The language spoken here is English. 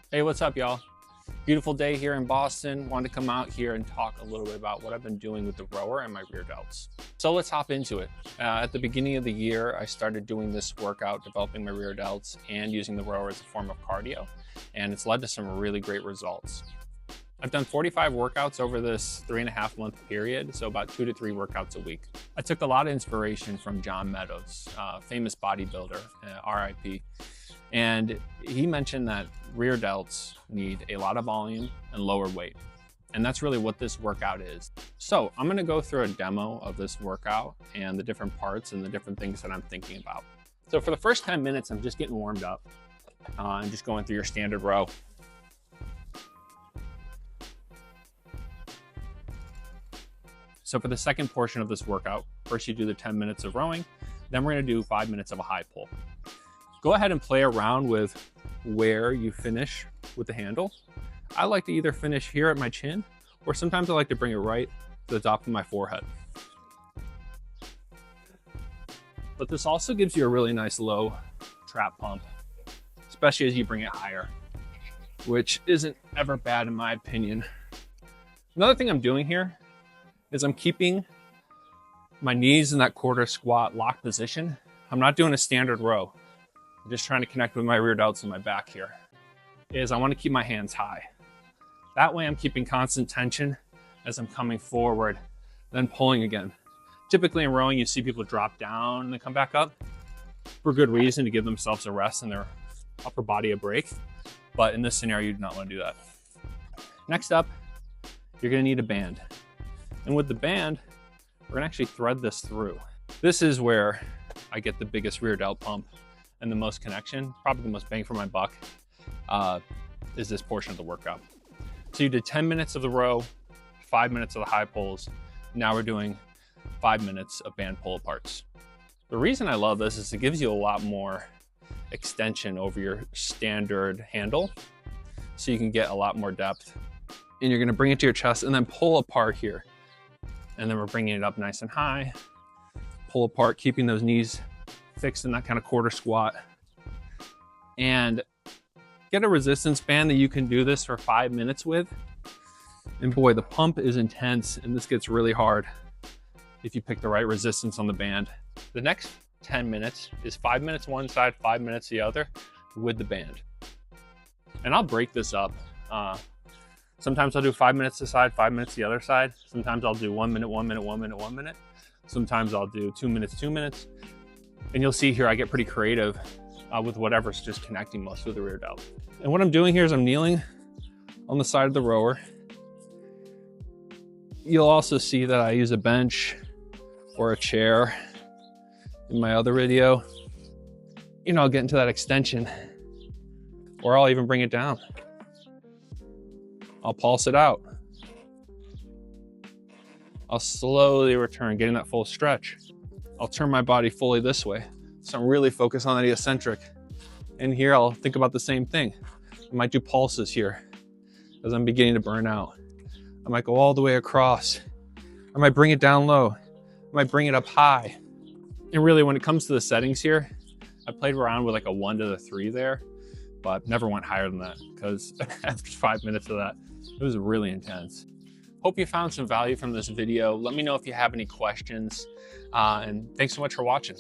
Hey, what's up, y'all? Beautiful day here in Boston. Wanted to come out here and talk a little bit about what I've been doing with the rower and my rear delts. So let's hop into it. At the beginning of the year, I started doing this workout, developing my rear delts and using the rower as a form of cardio, and it's led to some really great results. I've done 45 workouts over this 3.5-month period, so about 2 to 3 workouts a week. I took a lot of inspiration from John Meadows, famous bodybuilder, RIP. And he mentioned that rear delts need a lot of volume and lower weight. And that's really what this workout is. So I'm gonna go through a demo of this workout and the different parts and the different things that I'm thinking about. So for the first 10 minutes, I'm just getting warmed up. I'm just going through your standard row. So for the second portion of this workout, first you do the 10 minutes of rowing, then we're gonna do 5 minutes of a high pull. Go ahead and play around with where you finish with the handle. I like to either finish here at my chin, or sometimes I like to bring it right to the top of my forehead. But this also gives you a really nice low trap pump, especially as you bring it higher, which isn't ever bad in my opinion. Another thing I'm doing here is I'm keeping my knees in that quarter squat lock position. I'm not doing a standard row. I'm just trying to connect with my rear delts and my back here. I want to keep my hands high. That way I'm keeping constant tension as I'm coming forward, then pulling again. Typically in rowing, you see people drop down and then come back up for good reason, to give themselves a rest and their upper body a break. But in this scenario, you do not want to do that. Next up, you're going to need a band. And with the band, we're going to actually thread this through. This is where I get the biggest rear delt pump and the most connection, probably the most bang for my buck, is this portion of the workout. So you did 10 minutes of the row, 5 minutes of the high pulls. Now we're doing 5 minutes of band pull aparts. The reason I love this is it gives you a lot more extension over your standard handle, so you can get a lot more depth. And you're gonna bring it to your chest and then pull apart here. And then we're bringing it up nice and high, pull apart, keeping those knees fixed in that kind of quarter squat, and get a resistance band that you can do this for 5 minutes with. And boy, the pump is intense, and this gets really hard if you pick the right resistance on the band. The next 10 minutes is 5 minutes one side, 5 minutes the other with the band. And I'll break this up. Sometimes I'll do 5 minutes this side, 5 minutes the other side. Sometimes I'll do 1 minute, 1 minute, 1 minute, 1 minute. Sometimes I'll do 2 minutes, 2 minutes. And you'll see here I get pretty creative with whatever's just connecting most with the rear delt. And what I'm doing here is I'm kneeling on the side of the rower. You'll also see that I use a bench or a chair in my other video. You know, I'll get into that extension, or I'll even bring it down. I'll pulse it out. I'll slowly return, getting that full stretch. I'll turn my body fully this way. So I'm really focused on that eccentric. And here I'll think about the same thing. I might do pulses here as I'm beginning to burn out. I might go all the way across. I might bring it down low. I might bring it up high. And really, when it comes to the settings here, I played around with like a 1 to the 3 there, but never went higher than that, because after 5 minutes of that, it was really intense. Hope you found some value from this video. Let me know if you have any questions, and thanks so much for watching.